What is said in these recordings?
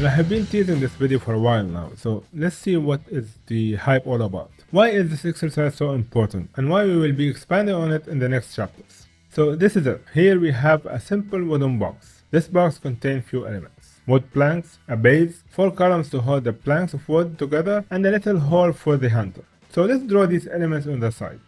I have been teasing this video for a while now, so let's see what is the hype all about. Why is this exercise so important, and why we will be expanding on it in the next chapters. So this is it. Here we have a simple wooden box. This box contains few elements. Wood planks, a base, 4 columns to hold the planks of wood together, and a little hole for the handle. So let's draw these elements on the side.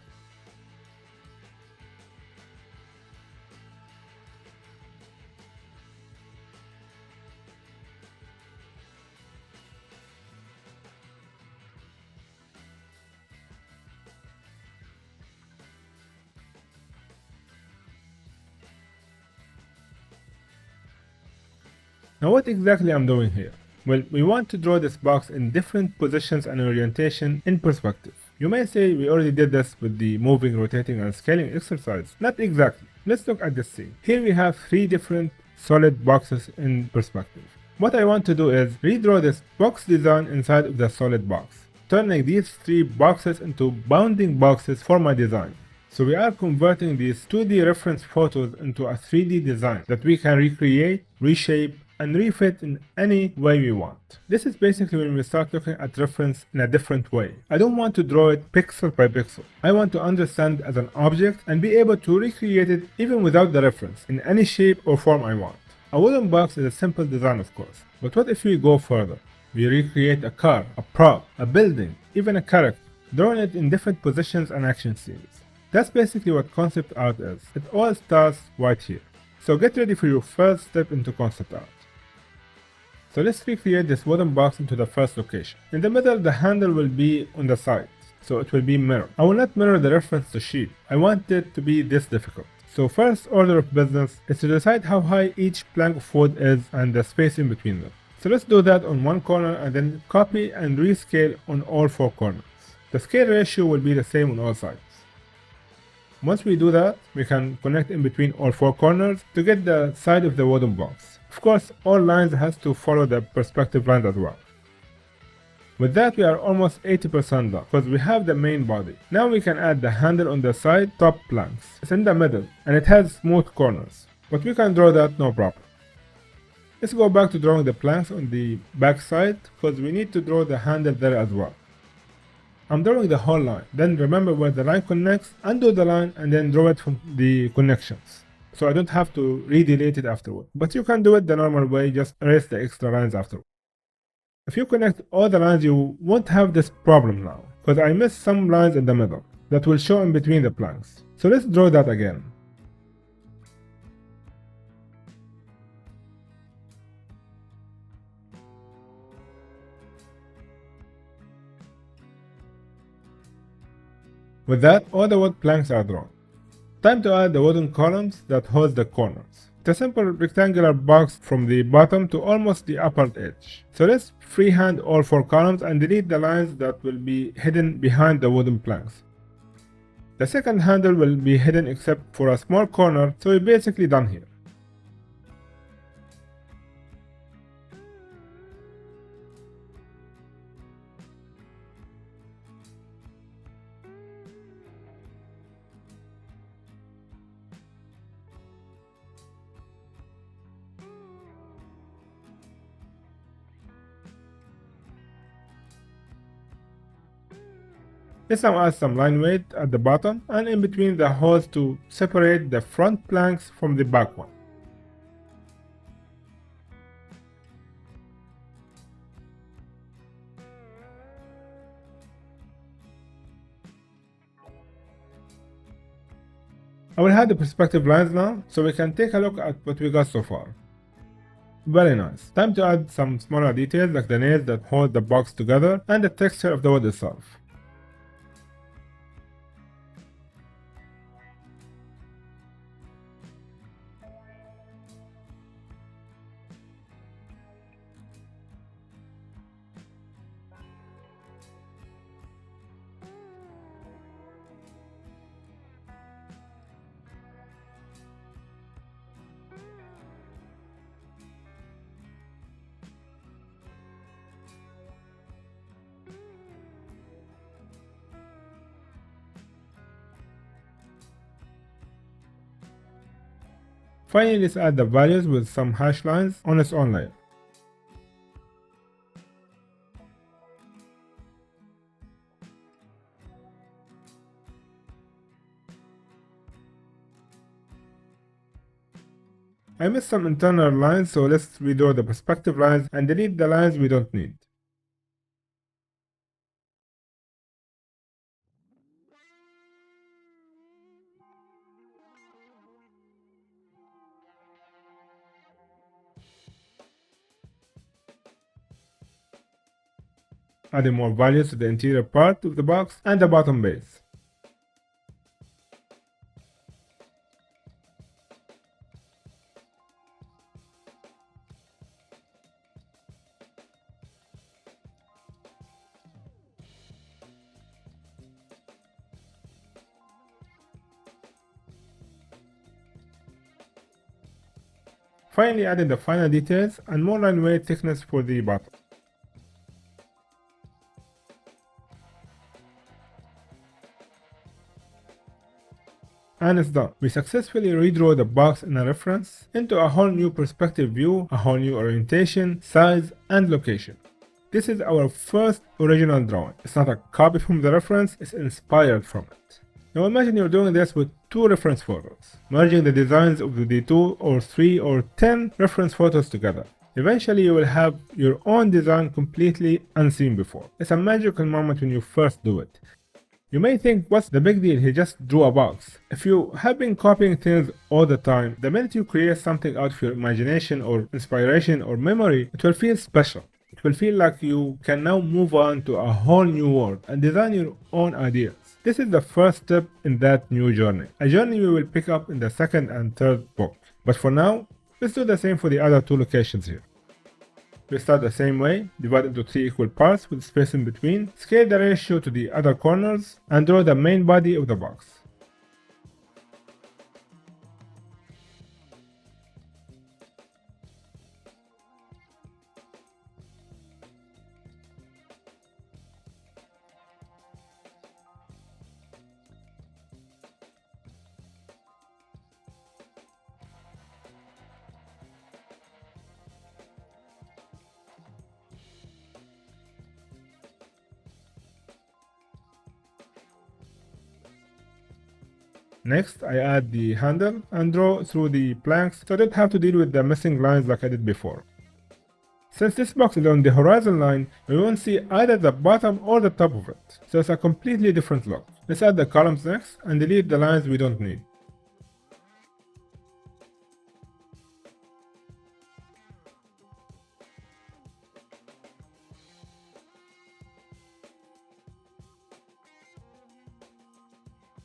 Now what exactly I'm doing here? Well, we want to draw this box in different positions and orientation in perspective. You may say we already did this with the moving, rotating, and scaling exercise. Not exactly. Let's look at this scene. Here we have 3 different solid boxes in perspective. What I want to do is redraw this box design inside of the solid box, turning these 3 boxes into bounding boxes for my design. So we are converting these 2D reference photos into a 3D design that we can recreate, reshape, and refit in any way we want. This is basically when we start looking at reference in a different way. I don't want to draw it pixel by pixel. I want to understand as an object and be able to recreate it even without the reference in any shape or form I want. A wooden box is a simple design, of course, but what if we go further? We recreate a car, a prop, a building, even a character, drawing it in different positions and action scenes. That's basically what concept art is. It all starts right here. So get ready for your first step into concept art. So let's recreate this wooden box into the first location. In the middle, the handle will be on the side, so it will be mirrored. I will not mirror the reference to sheet. I want it to be this difficult. So first order of business is to decide how high each plank of wood is and the space in between them. So let's do that on one corner and then copy and rescale on all 4 corners. The scale ratio will be the same on all sides. Once we do that, we can connect in between all 4 corners to get the side of the wooden box. Of course, all lines has to follow the perspective lines as well. With that, we are almost 80% done, because we have the main body. Now we can add the handle on the side top planks. It's in the middle, and it has smooth corners, but we can draw that no problem. Let's go back to drawing the planks on the back side, because we need to draw the handle there as well. I'm drawing the whole line, then remember where the line connects, undo the line, and then draw it from the connections. So I don't have to redelete it afterward. But you can do it the normal way, just erase the extra lines afterward. If you connect all the lines, you won't have this problem now, because I missed some lines in the middle that will show in between the planks. So let's draw that again. With that, all the wood planks are drawn. Time to add the wooden columns that hold the corners. It's a simple rectangular box from the bottom to almost the upper edge. So let's freehand all 4 columns and delete the lines that will be hidden behind the wooden planks. The second handle will be hidden except for a small corner, so we're basically done here. Let's now add some line weight at the bottom and in between the holes to separate the front planks from the back one. I will hide the perspective lines now, so we can take a look at what we got so far. Very nice. Time to add some smaller details like the nails that hold the box together and the texture of the wood itself. Finally, let's add the values with some hash lines on its own layer. I missed some internal lines, so let's redraw the perspective lines and delete the lines we don't need. Adding more values to the interior part of the box and the bottom base. Finally, adding the final details and more line weight thickness for the bottom. And it's done. We successfully redraw the box in a reference into a whole new perspective view, a whole new orientation, size, and location. This is our first original drawing. It's not a copy from the reference, it's inspired from it. Now imagine you're doing this with 2 reference photos, merging the designs of the 2 or 3 or 10 reference photos together. Eventually you will have your own design completely unseen before. It's a magical moment when you first do it. You may think, what's the big deal, he just drew a box. If you have been copying things all the time, the minute you create something out of your imagination or inspiration or memory, it will feel special. It will feel like you can now move on to a whole new world and design your own ideas. This is the first step in that new journey, a journey we will pick up in the second and third book. But for now, let's do the same for the other 2 locations here. We start the same way, divide into 3 equal parts with space in between, scale the ratio to the other corners, and draw the main body of the box. Next, I add the handle and draw through the planks so I don't have to deal with the missing lines like I did before. Since this box is on the horizon line, we won't see either the bottom or the top of it, so it's a completely different look. Let's add the columns next and delete the lines we don't need.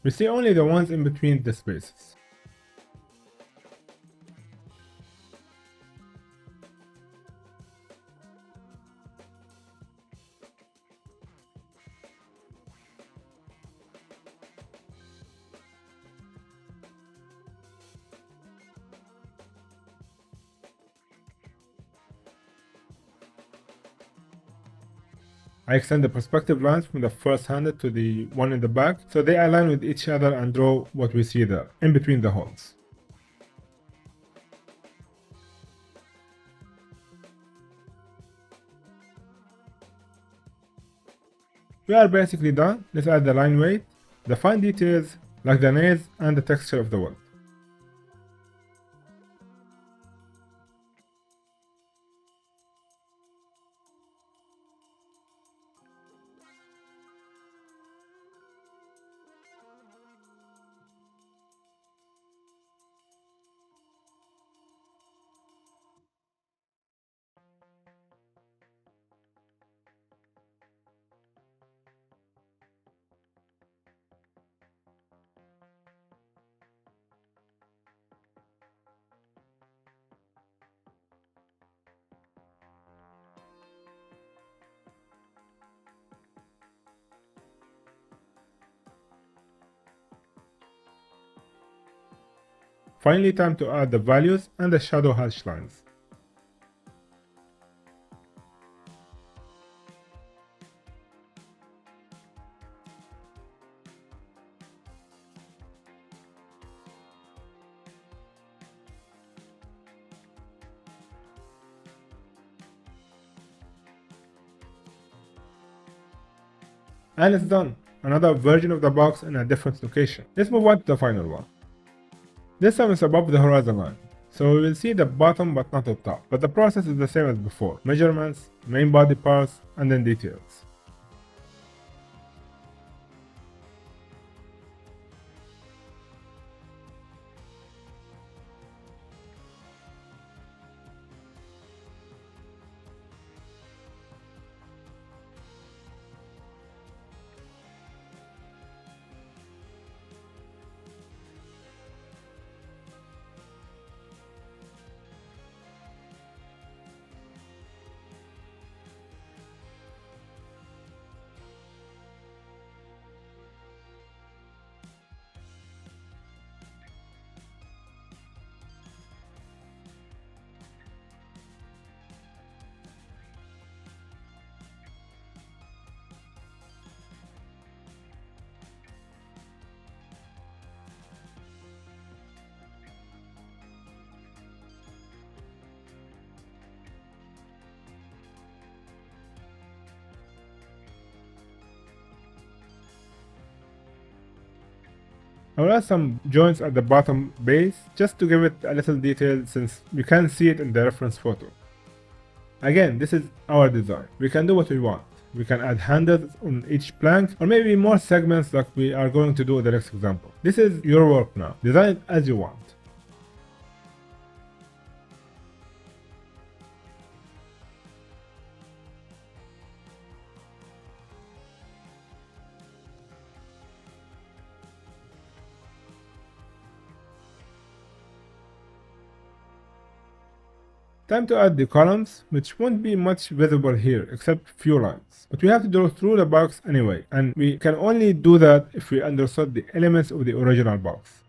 We see only the ones in between the spaces. I extend the perspective lines from the first handle to the one in the back so they align with each other and draw what we see there, in between the holes. We are basically done. Let's add the line weight, the fine details like the nails and the texture of the wood. Finally, time to add the values and the shadow hash lines. And it's done! Another version of the box in a different location. Let's move on to the final one. This time it's above the horizon line, So we will see the bottom but not the top. But the process is the same as before. Measurements, main body parts, and then details. I will add some joints at the bottom base just to give it a little detail since you can see it in the reference photo. Again, this is our design. We can do what we want. We can add handles on each plank or maybe more segments like we are going to do in the next example. This is your work now. Design it as you want. Time to add the columns, which won't be much visible here except few lines. But we have to go through the box anyway, and we can only do that if we understood the elements of the original box.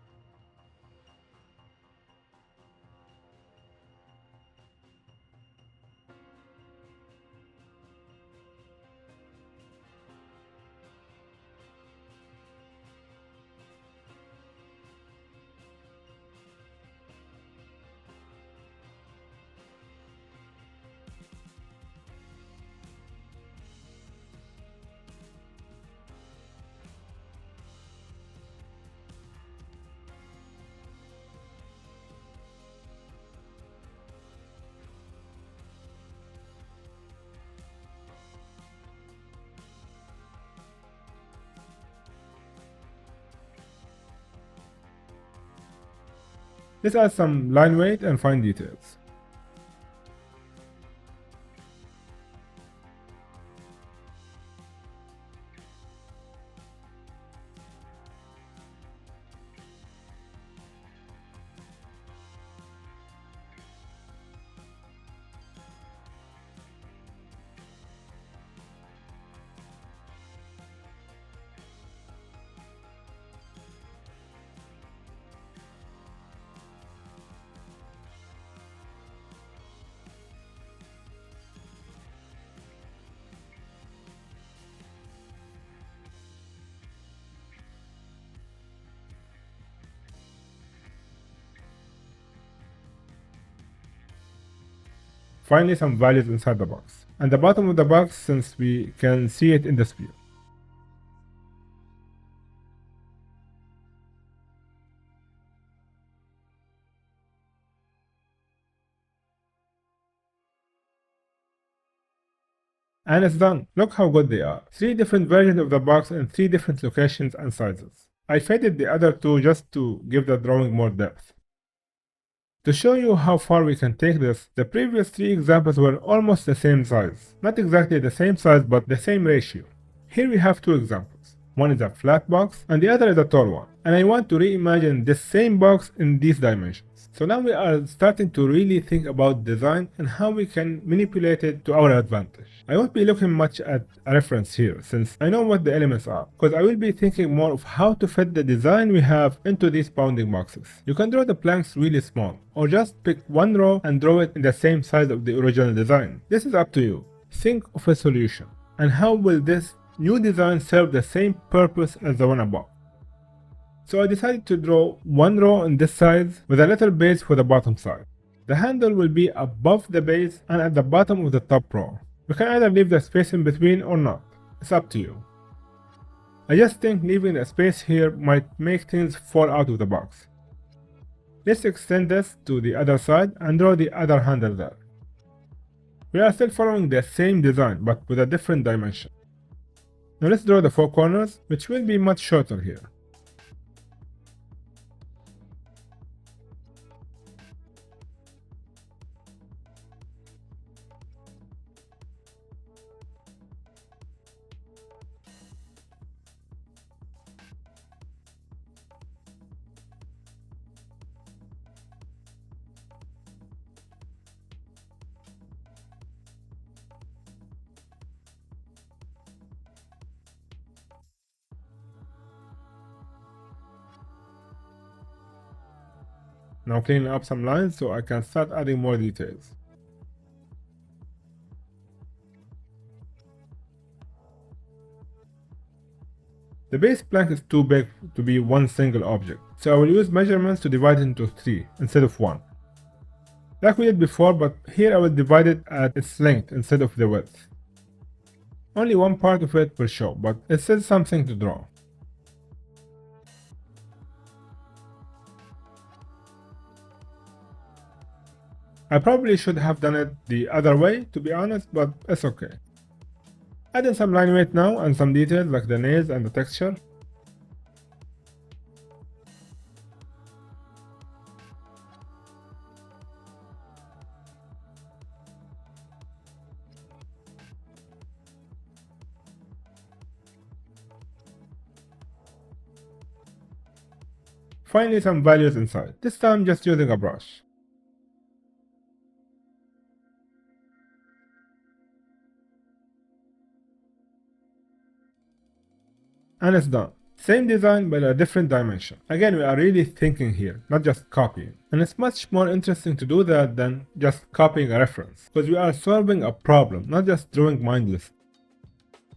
Let's add some line weight and fine details. Finally, some values inside the box. And the bottom of the box since we can see it in the sphere. And it's done. Look how good they are. 3 different versions of the box in 3 different locations and sizes. I faded the other 2 just to give the drawing more depth. To show you how far we can take this, the previous 3 examples were almost the same size. Not exactly the same size, but the same ratio. Here we have 2 examples. One is a flat box and the other is a tall one. And I want to reimagine this same box in these dimensions. So now we are starting to really think about design and how we can manipulate it to our advantage. I won't be looking much at a reference here since I know what the elements are, because I will be thinking more of how to fit the design we have into these bounding boxes. You can draw the planks really small, or just pick one row and draw it in the same size of the original design. This is up to you. Think of a solution, and how will this new design serve the same purpose as the one above. So I decided to draw one row on this side with a little base for the bottom side. The handle will be above the base and at the bottom of the top row. We can either leave the space in between or not. It's up to you. I just think leaving the space here might make things fall out of the box. Let's extend this to the other side and draw the other handle there. We are still following the same design but with a different dimension. Now let's draw the four corners, which will be much shorter here. Now cleaning up some lines so I can start adding more details. The base plank is too big to be one single object, so I will use measurements to divide it into 3 instead of 1. Like we did before, but here I will divide it at its length instead of the width. Only one part of it will show, but it's still something to draw. I probably should have done it the other way, to be honest, but it's okay. Add in some line weight now and some details like the nails and the texture. Finally, some values inside, this time just using a brush. And it's done. Same design but a different dimension. Again, we are really thinking here, not just copying. And it's much more interesting to do that than just copying a reference, because we are solving a problem, not just drawing mindlessly.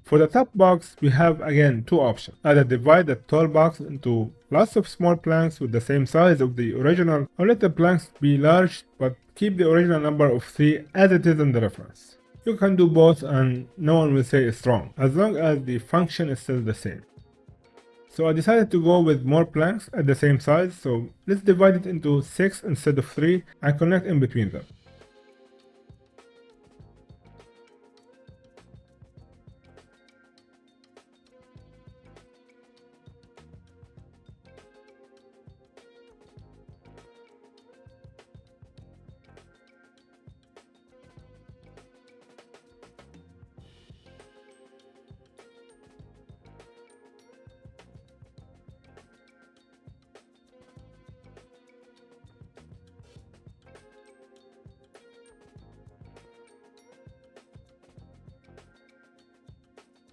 For the top box, we have again two options. Either divide the tall box into lots of small planks with the same size of the original, or let the planks be large but keep the original number of 3 as it is in the reference. You can do both and no one will say it's wrong, as long as the function is still the same. So I decided to go with more planks at the same size, so let's divide it into 6 instead of 3 and connect in between them.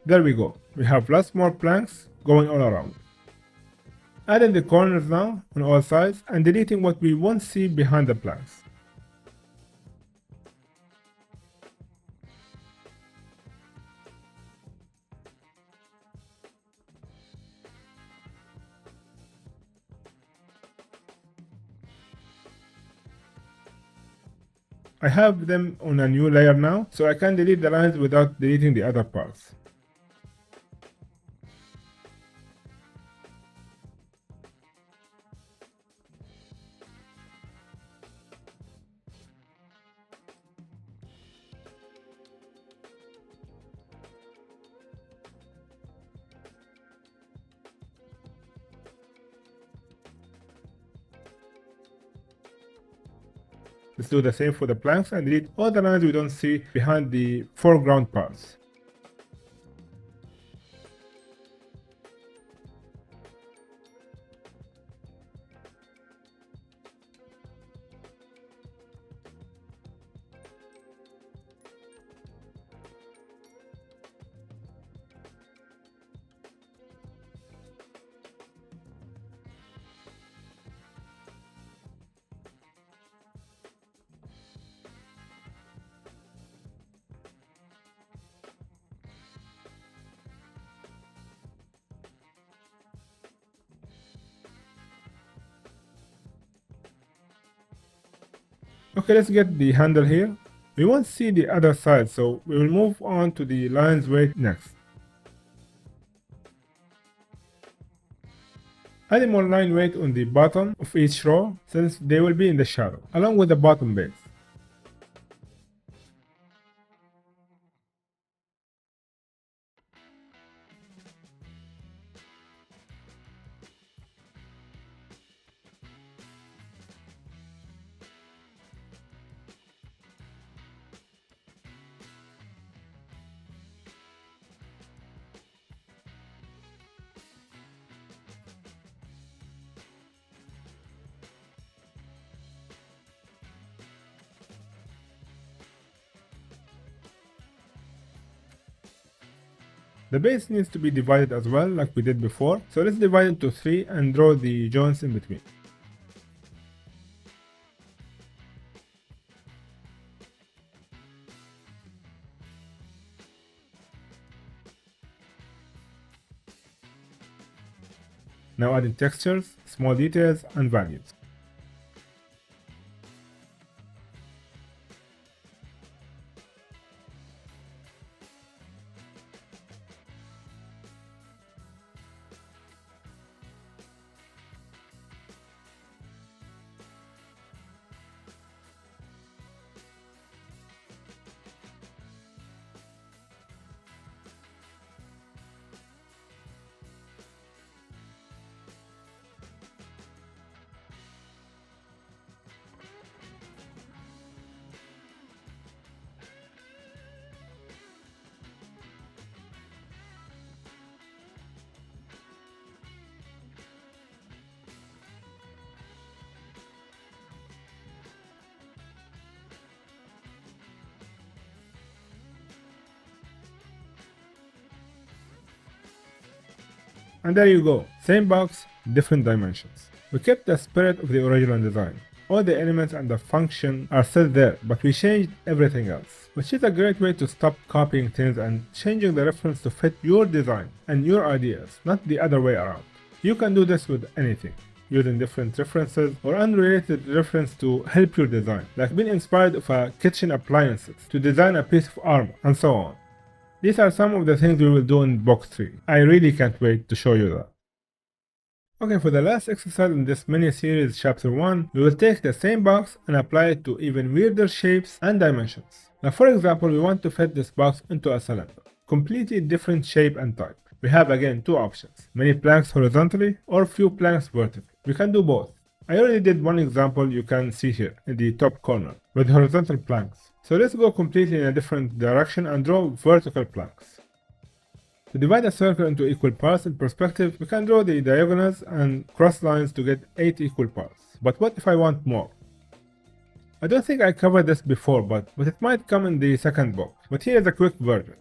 There we go, we have lots more planks going all around. Adding the corners now on all sides and deleting what we won't see behind the planks. I have them on a new layer now, so I can delete the lines without deleting the other parts. Let's do the same for the planks and delete all the lines we don't see behind the foreground parts. Okay, let's get the handle here. We won't see the other side, so we will move on to the lion's weight next. Add more line weight on the bottom of each row since they will be in the shadow, along with the bottom base. The base needs to be divided as well like we did before, so let's divide into 3 and draw the joints in between. Now adding textures, small details and values. And there you go, same box, different dimensions. We kept the spirit of the original design. All the elements and the function are still there, but we changed everything else, which is a great way to stop copying things and changing the reference to fit your design and your ideas, not the other way around. You can do this with anything, using different references or unrelated reference to help your design, like being inspired of a kitchen appliances to design a piece of armor, and so on. These are some of the things we will do in box 3. I really can't wait to show you that. Okay, for the last exercise in this mini-series chapter 1, we will take the same box and apply it to even weirder shapes and dimensions. Now for example, we want to fit this box into a cylinder. Completely different shape and type. We have again two options, many planks horizontally or few planks vertically. We can do both. I already did one example you can see here in the top corner with horizontal planks. So let's go completely in a different direction and draw vertical planks. To divide a circle into equal parts in perspective, we can draw the diagonals and cross lines to get 8 equal parts. But what if I want more? I don't think I covered this before, but it might come in the second book. But here is a quick version.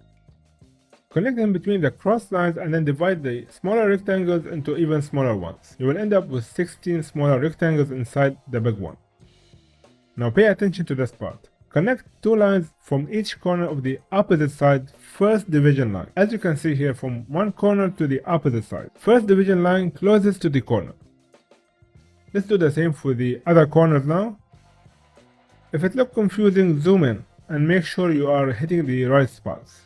Connect in between the cross lines and then divide the smaller rectangles into even smaller ones. You will end up with 16 smaller rectangles inside the big one. Now pay attention to this part. Connect two lines from each corner of the opposite side first division line. As you can see here, from one corner to the opposite side. First division line closest to the corner. Let's do the same for the other corners now. If it looks confusing, zoom in and make sure you are hitting the right spots.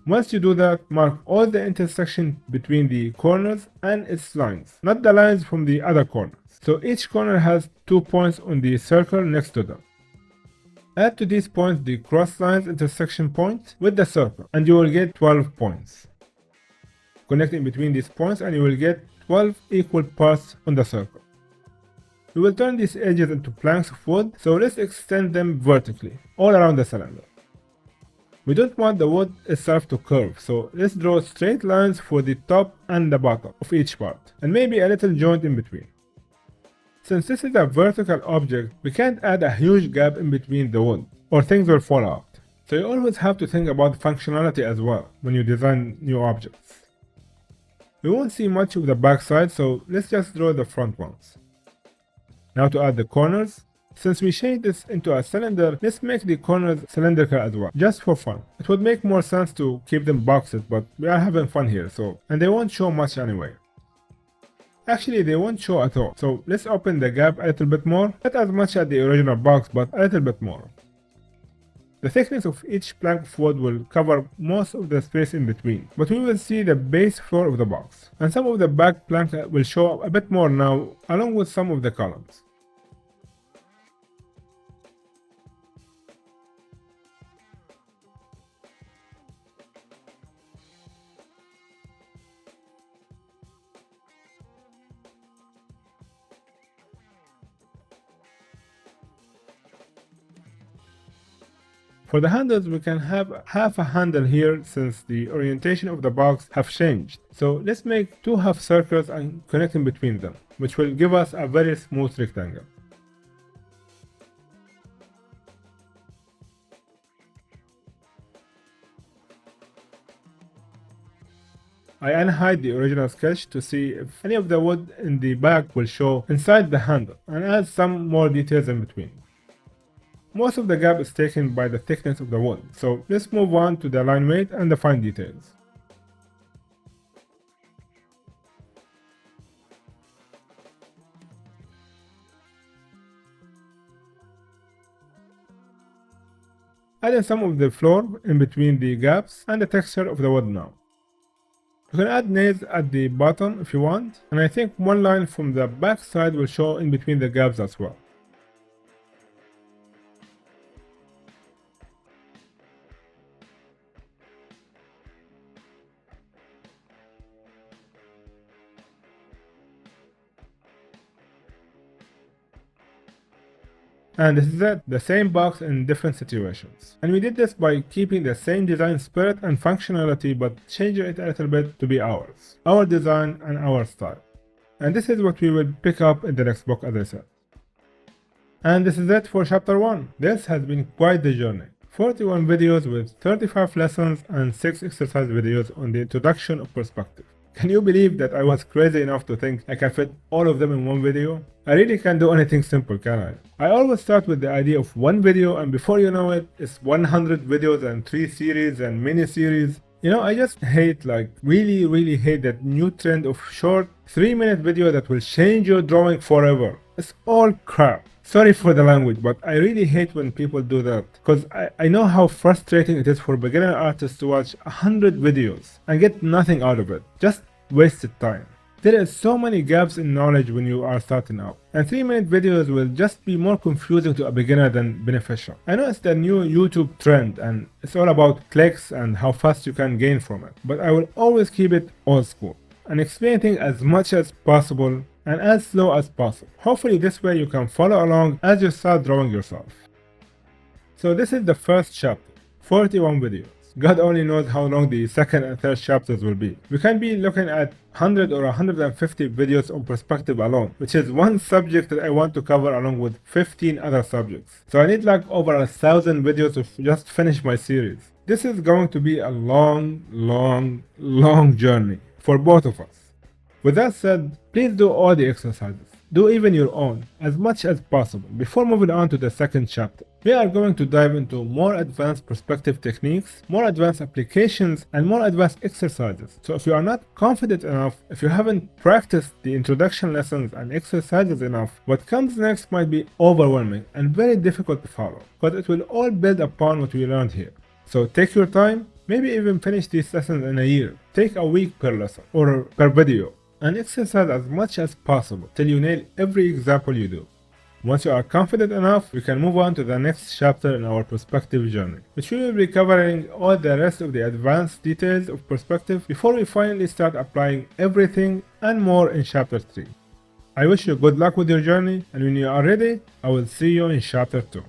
Once you do that, mark all the intersection between the corners and its lines, not the lines from the other corners. So each corner has 2 points on the circle next to them. Add to these points the cross lines intersection point with the circle and you will get 12 points. Connect in between these points and you will get 12 equal parts on the circle. We will turn these edges into planks of wood, so let's extend them vertically, all around the cylinder. We don't want the wood itself to curve, so let's draw straight lines for the top and the bottom of each part, and maybe a little joint in between. Since this is a vertical object, we can't add a huge gap in between the wood, or things will fall out. So you always have to think about functionality as well when you design new objects. We won't see much of the back side, so let's just draw the front ones. Now to add the corners. Since we changed this into a cylinder, let's make the corners cylindrical as well, just for fun. It would make more sense to keep them boxed, but we are having fun here, and they won't show much anyway. Actually, they won't show at all, so let's open the gap a little bit more, not as much as the original box, but a little bit more. The thickness of each plank of wood will cover most of the space in between, but we will see the base floor of the box, and some of the back plank will show up a bit more now, along with some of the columns. For the handles, we can have half a handle here since the orientation of the box have changed. So let's make two half circles and connecting between them, which will give us a very smooth rectangle. I unhide the original sketch to see if any of the wood in the back will show inside the handle and add some more details in between. Most of the gap is taken by the thickness of the wood, so let's move on to the line weight and the fine details. Adding some of the floor in between the gaps and the texture of the wood now. You can add nails at the bottom if you want, and I think one line from the back side will show in between the gaps as well. And this is it, the same box in different situations. And we did this by keeping the same design spirit and functionality but changing it a little bit to be ours. Our design and our style. And this is what we will pick up in the next book, as I said. And this is it for chapter 1. This has been quite the journey. 41 videos with 35 lessons and 6 exercise videos on the introduction of perspective. Can you believe that I was crazy enough to think I can fit all of them in one video? I really can't do anything simple, can I? I always start with the idea of one video, and before you know it, it's 100 videos and 3 series and mini series. You know, I just hate, really hate that new trend of short 3-minute video that will change your drawing forever. It's all crap. Sorry for the language, but I really hate when people do that, because I know how frustrating it is for beginner artists to watch 100 videos and get nothing out of it. Just wasted time. There is so many gaps in knowledge when you are starting out, and 3-minute videos will just be more confusing to a beginner than beneficial. I know it's the new YouTube trend and it's all about clicks and how fast you can gain from it, but I will always keep it old school and explain things as much as possible and as slow as possible. Hopefully this way you can follow along as you start drawing yourself. So this is the first chapter, 41 videos. God only knows how long the second and third chapters will be. We can be looking at 100 or 150 videos on perspective alone, which is one subject that I want to cover along with 15 other subjects. So I need over 1,000 videos to just finish my series. This is going to be a long journey for both of us. With that said, please do all the exercises. Do even your own, as much as possible, before moving on to the second chapter. We are going to dive into more advanced perspective techniques, more advanced applications, and more advanced exercises. So if you are not confident enough, if you haven't practiced the introduction lessons and exercises enough, what comes next might be overwhelming and very difficult to follow, but it will all build upon what we learned here. So take your time, maybe even finish these lessons in a year. Take a week per lesson, or per video, and exercise as much as possible till you nail every example you do. Once you are confident enough, we can move on to the next chapter in our perspective journey, which we will be covering all the rest of the advanced details of perspective before we finally start applying everything and more in chapter 3. I wish you good luck with your journey, and when you are ready, I will see you in chapter 2.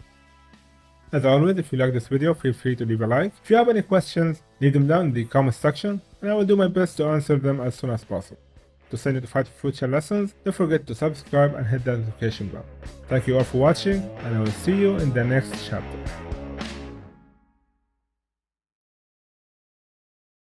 As always, if you like this video, feel free to leave a like. If you have any questions, leave them down in the comment section, and I will do my best to answer them as soon as possible. To stay notified for future lessons, don't forget to subscribe and hit the notification bell. Thank you all for watching, and I will see you in the next chapter.